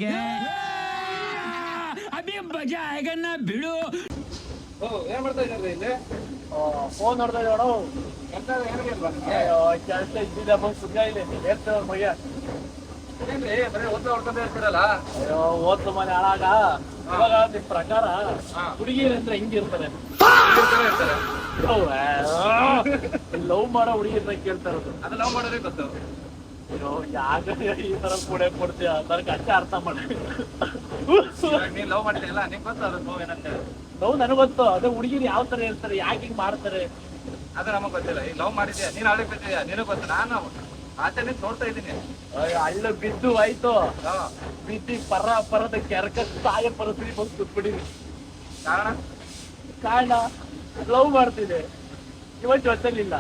क्या अभी मजा आएगा ना भिड़ो ಏನ್ ಮಾಡ್ತಾ ಇದ್ದಾರೆ ಇಲ್ಲಿ? ಫೋನ್ ನೋಡ್ತಾ ಇದ್ದಾಳು. ಕೆಲಸ ಇದ್ದಿದ್ದ ಸುಮ್ಮನೆ ಇಲ್ಲಿ ಹೇಳ್ತೇವೆ ಮಯ್ಯ. ಏನ್ರಿ ಬರೀ ಓದ್ತಾ ಇರ್ತೀರಲ್ಲ? ಅಯ್ಯೋ ಓದ್ಲು ಮನೆ ಹಾಳಾಗ. ಇವಾಗ ನಿಮ್ ಪ್ರಕಾರ ಹುಡುಗಿರು ಅಂದ್ರೆ ಹೆಂಗಿರ್ತಾರೆ? ಲವ್ ಮಾಡೋ ಹುಡುಗಿರ್ನ ಕೇಳ್ತಾ ಇರೋದು. ಅದು ಲವ್ ಮಾಡೋದೇ ಗೊತ್ತು. ಅಯ್ಯೋ ಯಾಕ ಈ ತರ ಕೂಡ ಕೊಡ್ತೀಯ ನನಗೆ ಅಷ್ಟೇ ಅರ್ಥ ಮಾಡಿ. ನೀನ್ ಲವ್ ಮಾಡ್ತೀಯಲ್ಲ ನಿಂಗೆ ಗೊತ್ತು ಅದು ನೋವು ಏನಂತ. ನೋವು ನನಗೆ ಗೊತ್ತು. ಅದೇ ಹುಡುಗಿರು ಯಾವ ತರ ಹೇಳ್ತಾರೆ, ಯಾಕೆ ಹಿಂಗ್ ಮಾಡ್ತಾರೆ ಅದು ನಮಗ್ ಗೊತ್ತಿಲ್ಲ. ಈಗ ಲವ್ ಮಾಡಿದ್ಯಾ, ನೀನ್ ಹಳ್ಳಿಗೆ ಬಿದ್ದಿದ್ಯಾ, ನಿನಗ್ ಗೊತ್ತು. ನಾನು ಆಚೆ ನಿಂತು ನೋಡ್ತಾ ಇದ್ದೀನಿ. ಹಳ್ಳ ಬಿದ್ದು ಆಯ್ತು, ಬಿದ್ದಿ ಪರದ ಕೆರಕ ಸಾಯ ಪರಿಸ್ಥಿತಿ ಬಂದು ಕೂತ್ಬಿಟ್ಟಿದ್ವಿ. ಕಾರಣ ಲವ್ ಮಾಡ್ತಿದ್ದೆ, ಇವತ್ತು ಜೊತೆಲಿಲ್ಲ.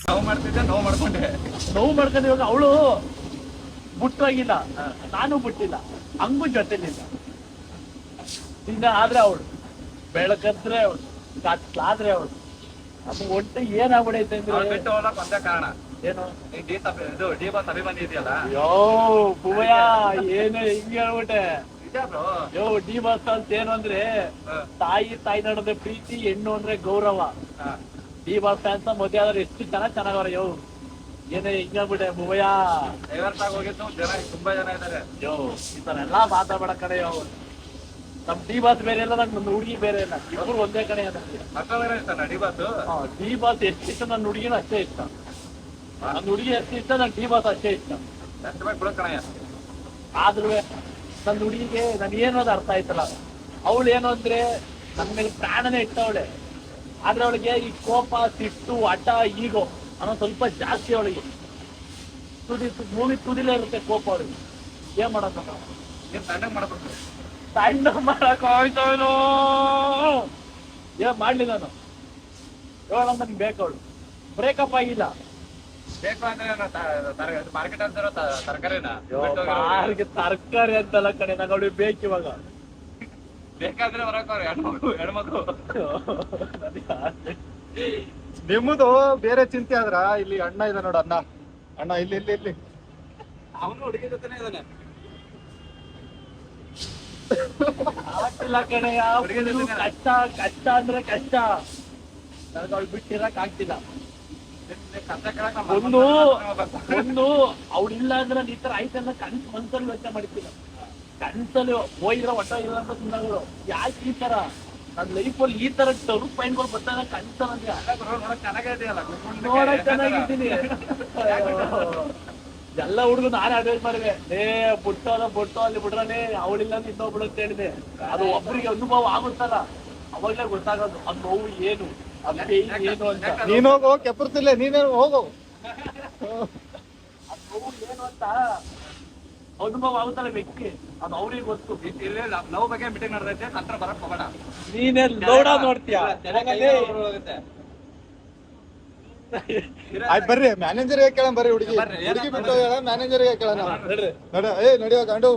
ಲವ್ ಮಾಡ್ತಿದ್ದೆ, ನೋವು ಮಾಡ್ಕೊಂಡೆ. ನೋವು ಮಾಡ್ಕೊಂಡು ಇವಾಗ ಅವಳು ಬಿಟ್ಟೋಗಿಲ್ಲ, ನಾನು ಬಿಟ್ಟಿಲ್ಲ, ಹಂಗೂ ಜೊತೆಲಿಲ್ಲ. ಇನ್ನ ಆದ್ರೆ ಅವಳು ಬೆಳಕಂದ್ರೆ ಅವಳು, ಕತ್ಲಾದ್ರೆ ಅವಳು. ಅದು ಒಟ್ಟು ಏನಾಗ್ಬಿಡೈತೆ ಅಂದ್ರೆ ಬಿಟ್ಟು ಹೋಗಕ್ ಒಂದೇ ಕಾರಣ ಏನು, ಇದು ಡಿ ಬಾಸ್ ಅಭಿಮಾನಿ ಇದೆಯಲ್ಲ. ಯೋ ಭೂಯ ಏನು ಹಿಂಗೆ ಹೇಳ್ಬಿಟ್ಟೆ. ಯೋ ಡಿ ಬಾಸ್ ಅಂತ ಏನು ಅಂದ್ರೆ ತಾಯಿ ನಡುವೆ ಪ್ರೀತಿ, ಹೆಣ್ಣು ಅಂದ್ರೆ ಗೌರವ. ಡಿ ಬಾಸ್ ಫ್ಯಾನ್ಸ್ ಮದುವೆ ಆದ್ರೆ ಎಷ್ಟು ಚೆನ್ನಾಗವ್ರ. ಯೋ ಏನೇ ಹಿಂಗ್ಬಿಟ್ಟೆ ಭೂಯ. ಡೈವರ್ಸ್ ಆಗಿ ಹೋಗಿದ್ದು ಜನ ತುಂಬಾ ಜನ ಇದಾರೆ. ಯೋ ಈ ತರ ಎಲ್ಲಾ ಮಾತಾಡ ಕಡೆ ಯೋ. ನಮ್ ಡಿ ಬಾಸ್ ಬೇರೆ ಇಲ್ಲ, ನನ್ನ ಹುಡುಗಿ ಬೇರೆ ಇಲ್ಲ, ಇಬ್ರು ಒಂದೇ ಕಡೆ ಮಕ್ಕಳ ಇಷ್ಟ ಡಿ ಬಾಸ್. ಡಿ ಬಾಸ್ ಎಷ್ಟು ಇಷ್ಟ ನನ್ನ ಹುಡುಗಿನೂ ಅಷ್ಟೇ ಇಷ್ಟ. ನನ್ನ ಹುಡುಗಿ ಎಷ್ಟು ಇಷ್ಟ, ನನ್ ಡಿ ಬಾಸ್ ಅಷ್ಟೇ ಇಷ್ಟ. ಆದ್ರೂ ನನ್ನ ಹುಡುಗಿಗೆ ನನ್ ಏನೋದು ಅರ್ಥ ಆಯ್ತಲ್ಲ. ಅವಳು ಏನು ಅಂದ್ರೆ ನನ್ನ ಮೇಲೆ ಪ್ರಾಣನೇ ಇಟ್ಟವಳೆ. ಆದ್ರೆ ಅವಳಿಗೆ ಈ ಕೋಪ, ಸಿಟ್ಟು, ಹಠ, ಈಗೋ ಅನ್ನೋ ಸ್ವಲ್ಪ ಜಾಸ್ತಿ ಅವಳಿಗೆ. ಮೂವಿ ತುದಿಲೇ ಇರುತ್ತೆ ಕೋಪ ಅವಳಿಗೆ. ಏನ್ ಮಾಡಕ್ಕ ಸಣ್ಣ ಮಾಡ್ಬೇಕು, ಸಣ್ಣ ಮಾಡಕ್ ಆಯ್ತವನು. ಏನ್ ಮಾಡ್ಲಿ ನಾನು ಹೇಳ, ನನ್ಗೆ ಬೇಕವಳು. ಬ್ರೇಕಪ್ ಆಗಿಲ್ಲ ಬೇಕು ಅಂದ್ರೆ ಮಾರ್ಕೆಟ್ ಅಂತಾರ ತರಕಾರಿನ ತರಕಾರಿ ಅಂತಲ್ಲ ಕಡೆ, ನಂಗೆ ಅವಳಿಗೆ ಬೇಕು ಇವಾಗ. ಬೇಕಾದ್ರೆ ಬರಕವ್ರ ಹೆಣ್ಮಕ್ಳು. ನಿಮ್ಮದು ಬೇರೆ ಚಿಂತೆ ಆದ್ರ ಇಲ್ಲಿ ಅಣ್ಣ ಇದೆ ನೋಡ, ಅಣ್ಣ ಇಲ್ಲಿ ಇಲ್ಲಿ ಇಲ್ಲಿ ಅವನು ಹುಡುಗಿ ಜೊತೆನೇ ಇದ್ದಾನೆ. ಆಗ್ತಿಲ್ಲ ಕಣೆ, ಕಷ್ಟ ಅಂದ್ರೆ ಕಷ್ಟ. ನನಗೆ ಅವಳು ಬಿಟ್ಟಿರಕ್ ಆಗ್ತಿಲ್ಲ. ಒಂದು ಅವಳಿಲ್ಲ ಅಂದ್ರೆ ಈ ತರ ಆಯ್ತಂದ್ರೆ ಕನ್ಸು ಮನ್ಸಲ್ಲಿ ಯೋಚನೆ ಮಾಡ್ತಿಲ್ಲ. ಕನ್ಸಲ್ಲಿ ಹೋಗಿದ್ರೆ ಒಟ್ಟ ಇಲ್ಲ ಅಂತ ಸುಮ್ಮಗಳು. ಯಾಕೆ ಈ ತರ ನನ್ನ ಲೈಫಲ್ಲಿ ಈ ತರ ಟರ್ಫ್ ಪಾಯಿಂಟ್ಗಳು ಬರ್ತಾನೆ ಕನ್ಸಲ್ಲ. ನೋಡಕ್ ಚೆನ್ನಾಗಿದ್ದೀನಿ. ಎಲ್ಲ ಹುಡುಗರು ನಾನೇ ಅಡ್ವೈಸ್ ಮಾಡಿದೆ, ಬುಟ್ಟು ಅಲ್ಲಿ ಬಿಡ್ರನೆ, ಅವಳಿಲ್ಲ ಅಂದ್ರೆ ಇನ್ನೊಬ್ಳು ಅಂತ ಹೇಳಿದೆ. ಅದು ಒಬ್ಬರಿಗೆ ಅನುಭವ ಆಗುತ್ತಲ್ಲ, ಅವಾಗ್ಲೇ ಗೊತ್ತಾಗೋದು ಅದು ನೋವು ಏನು, ಅದು ಏನು ಅಂತ. ನೀನ್ ಹೋಗೋ ಕೆಪ್ಪರ್ತಿಲ್ಲ, ನೀನೇ ಹೋಗೋ. ಅದು ನೋವು ಏನು ಅಂತ ಅನುಭವ ಆಗುತ್ತಲ್ಲ ವ್ಯಕ್ತಿ, ಅದು ಅವ್ರಿಗೆ ಗೊತ್ತು. ಇಲ್ಲಿ ಲವ್ ಬಗ್ಗೆ ಮೀಟಿಂಗ್ ನಡೆದೈತೆ, ಹತ್ರ ಬರಕ್ ಹೋಗೋಣ. ನೀನೇ ಲೋಡ ನೋಡ್ತೀಯ. ಆಯ್ತು ಬರ್ರಿ, ಮ್ಯಾನೇಜರ್ ಕೇಳ ಬರ್ರಿ. ಹುಡುಗಿ ಬಿಟ್ಟು ಹೇಳ, ಮ್ಯಾನೇಜರ್ ಕೇಳೋಣ. ನಡ ನಡೆಯೋ ಗಂಡು.